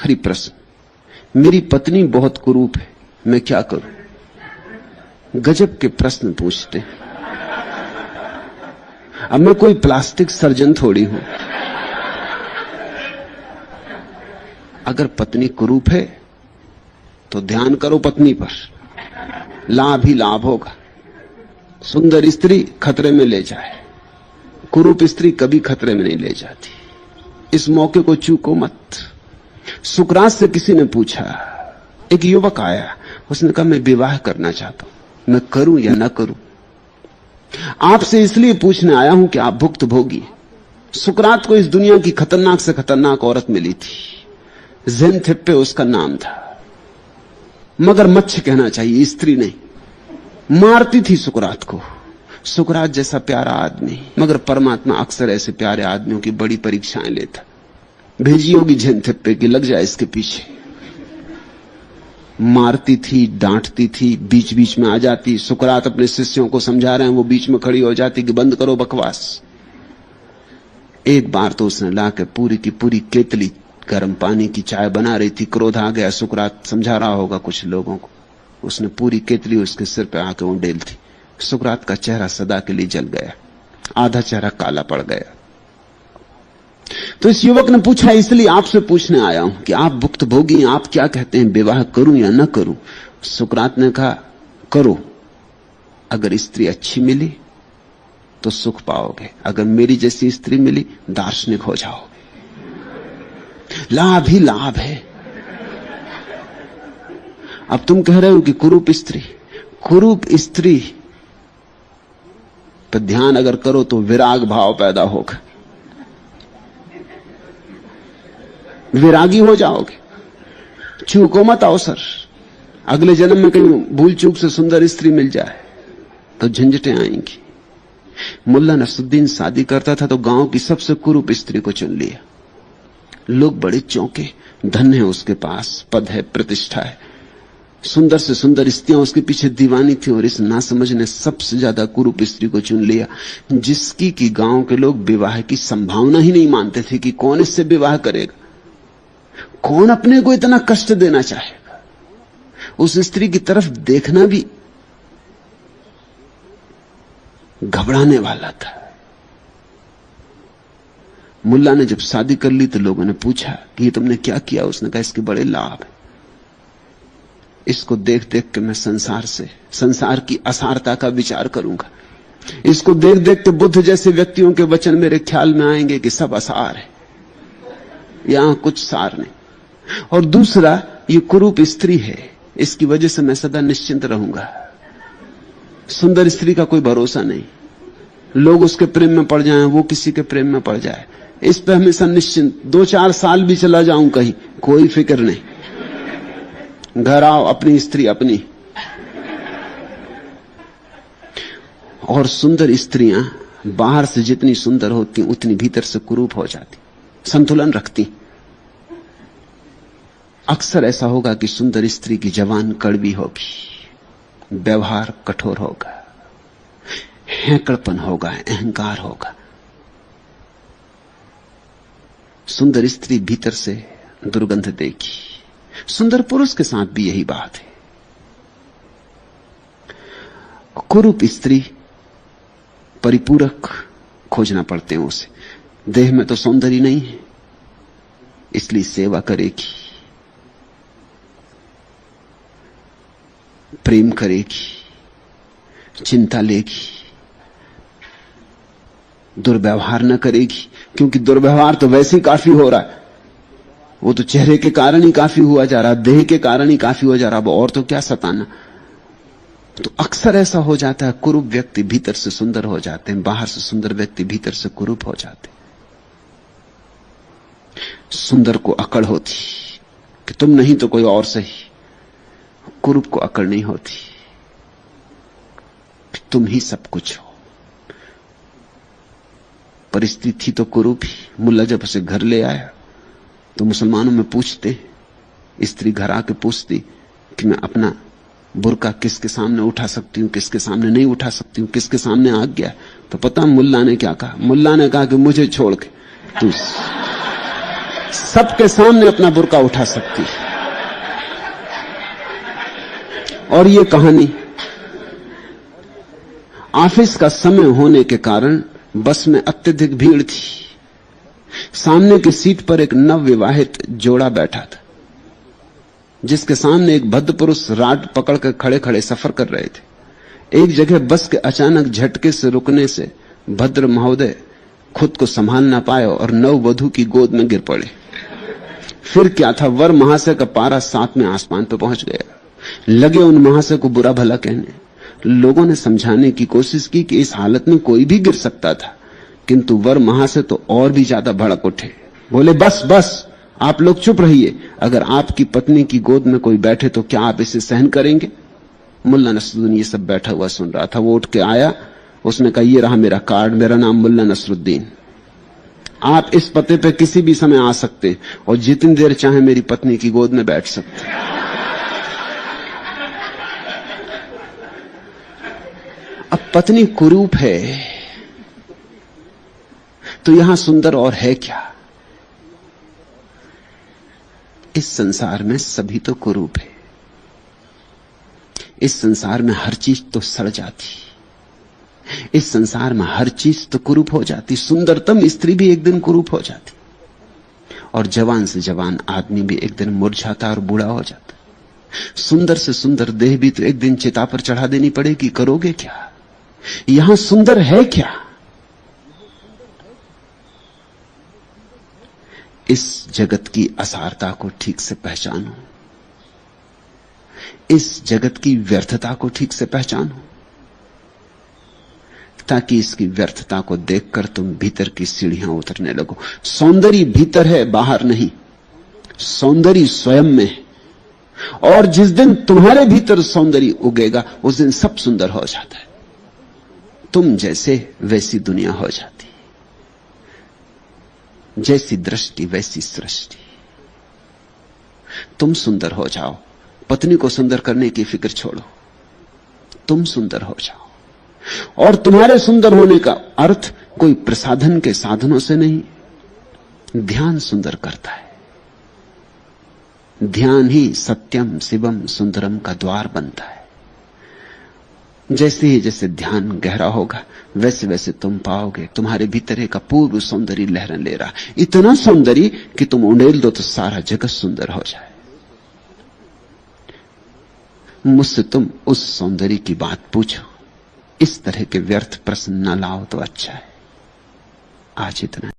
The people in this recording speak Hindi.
आखिरी प्रश्न, मेरी पत्नी बहुत कुरूप है, मैं क्या करूं? गजब के प्रश्न पूछते हैं। अब मैं कोई प्लास्टिक सर्जन थोड़ी हूं। अगर पत्नी कुरूप है तो ध्यान करो पत्नी पर, लाभ ही लाभ होगा। सुंदर स्त्री खतरे में ले जाए, कुरूप स्त्री कभी खतरे में नहीं ले जाती। इस मौके को चूको मत। सुकरात से किसी ने पूछा, एक युवक आया, उसने कहा मैं विवाह करना चाहता हूं, मैं करूं या ना करूं? आपसे इसलिए पूछने आया हूं कि आप भुक्तभोगी। सुकरात को इस दुनिया की खतरनाक से खतरनाक औरत मिली थी, ज़ेनथेप्पे उसका नाम था। मगर मच्छ कहना चाहिए, स्त्री नहीं। मारती थी सुकरात को। सुकरात जैसा प्यारा आदमी, मगर परमात्मा अक्सर ऐसे प्यारे आदमियों की बड़ी परीक्षाएं लेता। भेजी होगी ज़ेनथेप्पे की, लग जाए इसके पीछे। मारती थी, डांटती थी, बीच बीच में आ जाती। सुकरात अपने शिष्यों को समझा रहे हैं, वो बीच में खड़ी हो जाती कि बंद करो बकवास। एक बार तो उसने लाके पूरी की पूरी केतली गर्म पानी की चाय बना रही थी। क्रोध आ गया, सुकरात समझा रहा होगा कुछ लोगों को, उसने पूरी केतली उसके सिर पे आके उंडेल दी। सुकरात का चेहरा सदा के लिए जल गया, आधा चेहरा काला पड़ गया। तो इस युवक ने पूछा, इसलिए आपसे पूछने आया हूं कि आप भुक्तभोगी, आप क्या कहते हैं, विवाह करूं या ना करूं? सुकरात ने कहा, करो। अगर स्त्री अच्छी मिली तो सुख पाओगे, अगर मेरी जैसी स्त्री मिली दार्शनिक हो जाओगे। लाभ ही लाभ है। अब तुम कह रहे हो कि कुरूप स्त्री, कुरूप स्त्री पर ध्यान अगर करो तो विराग भाव पैदा होगा, विरागी हो जाओगे। चूको मत अवसर। अगले जन्म में कहीं भूल चूक से सुंदर स्त्री मिल जाए तो झंझटें आएंगी। मुल्ला नसरुद्दीन शादी करता था तो गांव की सबसे कुरूप स्त्री को चुन लिया। लोग बड़े चौंके, धन है उसके पास, पद है, प्रतिष्ठा है, सुंदर से सुंदर स्त्रियां उसके पीछे दीवानी थी, और इस नासमझ ने सबसे ज्यादा कुरूप स्त्री को चुन लिया, जिसकी कि गांव के लोग विवाह की संभावना ही नहीं मानते थे कि कौन इससे विवाह करेगा, कौन अपने को इतना कष्ट देना चाहेगा। उस स्त्री की तरफ देखना भी घबराने वाला था। मुल्ला ने जब शादी कर ली तो लोगों ने पूछा कि ये तुमने क्या किया? उसने कहा, इसके बड़े लाभ हैं। इसको देख देख के मैं संसार की असारता का विचार करूंगा। इसको देख देख के बुद्ध जैसे व्यक्तियों के वचन मेरे ख्याल में आएंगे कि सब असार है, यहां कुछ सार नहीं। और दूसरा, ये कुरूप स्त्री है, इसकी वजह से मैं सदा निश्चिंत रहूंगा। सुंदर स्त्री का कोई भरोसा नहीं, लोग उसके प्रेम में पड़ जाएं, वो किसी के प्रेम में पड़ जाए, इस पे हमेशा निश्चिंत। 2-4 साल भी चला जाऊं कहीं, कोई फिक्र नहीं। घर आओ, अपनी स्त्री अपनी। और सुंदर स्त्रियां बाहर से जितनी सुंदर होती उतनी भीतर से कुरूप हो जाती, संतुलन रखती। अक्सर ऐसा होगा कि सुंदर स्त्री की जबान कड़वी होगी, व्यवहार कठोर होगा, हैंकड़पन होगा, अहंकार होगा। सुंदर स्त्री भीतर से दुर्गंध देगी। सुंदर पुरुष के साथ भी यही बात है। कुरूप स्त्री परिपूरक खोजना पड़ते हैं उसे। देह में तो सौंदर्य नहीं है, इसलिए सेवा करेगी, प्रेम करेगी, चिंता लेगी, दुर्व्यवहार न करेगी, क्योंकि दुर्व्यवहार तो वैसे ही काफी हो रहा है। वो तो चेहरे के कारण ही काफी हुआ जा रहा, देह के कारण ही काफी हो जा रहा, वो और तो क्या सताना। तो अक्सर ऐसा हो जाता है, कुरूप व्यक्ति भीतर से सुंदर हो जाते हैं, बाहर से सुंदर व्यक्ति भीतर से कुरूप हो जाते हैं। सुंदर को अकड़ होती कि तुम नहीं तो कोई और सही, कुरूप को अकड़ नहीं होती कि तुम ही सब कुछ हो। परिस्थिति थी तो कुरूप ही। मुल्ला जब उसे घर ले आया तो मुसलमानों में पूछते, स्त्री घर आके पूछती कि मैं अपना बुर्का किसके सामने उठा सकती हूं, किसके सामने नहीं उठा सकती हूं, किसके सामने आ गया। तो पता मुल्ला ने क्या कहा? मुल्ला ने कहा कि मुझे छोड़ के सबके सामने अपना बुर्का उठा सकती है। और ये कहानी ऑफिस का समय होने के कारण बस में अत्यधिक भीड़ थी। सामने की सीट पर एक नवविवाहित जोड़ा बैठा था, जिसके सामने एक भद्र पुरुष राड पकड़कर खड़े खड़े सफर कर रहे थे। एक जगह बस के अचानक झटके से रुकने से भद्र महोदय खुद को संभाल ना पाए और नववधू की गोद में गिर पड़े। फिर क्या था, वर महाशय का पारा 7वें आसमान पर पहुंच गया। लगे उन महाशय को बुरा भला कहने। लोगों ने समझाने की कोशिश की कि इस हालत में कोई भी गिर सकता था, किंतु वर महाशय तो और भी ज्यादा भड़क उठे। बोले, बस बस, आप लोग चुप रहिए। अगर आपकी पत्नी की गोद में कोई बैठे तो क्या आप इसे सहन करेंगे? मुल्ला नसरुद्दीन ये सब बैठा हुआ सुन रहा था। वो उठ के आया, उसने कहा, ये रहा मेरा कार्ड, मेरा नाम मुल्ला नसरुद्दीन, आप इस पते पे किसी भी समय आ सकते और जितनी देर चाहे मेरी पत्नी की गोद में बैठ सकते। अब पत्नी कुरूप है तो यहां सुंदर और है क्या? इस संसार में सभी तो कुरूप है। इस संसार में हर चीज तो सड़ जाती, इस संसार में हर चीज तो कुरूप हो जाती। सुंदरतम स्त्री भी एक दिन कुरूप हो जाती, और जवान से जवान आदमी भी एक दिन मुरझाता और बूढ़ा हो जाता। सुंदर से सुंदर देह भी तो एक दिन चिता पर चढ़ा देनी पड़ेगी। करोगे क्या? यहां सुंदर है क्या? इस जगत की असारता को ठीक से पहचानो, इस जगत की व्यर्थता को ठीक से पहचानो, ताकि इसकी व्यर्थता को देखकर तुम भीतर की सीढ़ियां उतरने लगो। सौंदर्य भीतर है, बाहर नहीं। सौंदर्य स्वयं में है, और जिस दिन तुम्हारे भीतर सौंदर्य उगेगा उस दिन सब सुंदर हो जाता है। तुम जैसे वैसी दुनिया हो जाती, जैसी दृष्टि वैसी सृष्टि। तुम सुंदर हो जाओ, पत्नी को सुंदर करने की फिक्र छोड़ो, तुम सुंदर हो जाओ। और तुम्हारे सुंदर होने का अर्थ कोई प्रसाधन के साधनों से नहीं, ध्यान सुंदर करता है। ध्यान ही सत्यम शिवम सुंदरम का द्वार बनता है। जैसे ही जैसे ध्यान गहरा होगा वैसे वैसे तुम पाओगे तुम्हारे भीतर एक अपूर्व सौंदर्य लहरें ले रहा, इतना सौंदर्य कि तुम उंडेल दो तो सारा जगत सुंदर हो जाए। मुझसे तुम उस सौंदर्य की बात पूछो, इस तरह के व्यर्थ प्रश्न न लाओ तो अच्छा है। आज इतना।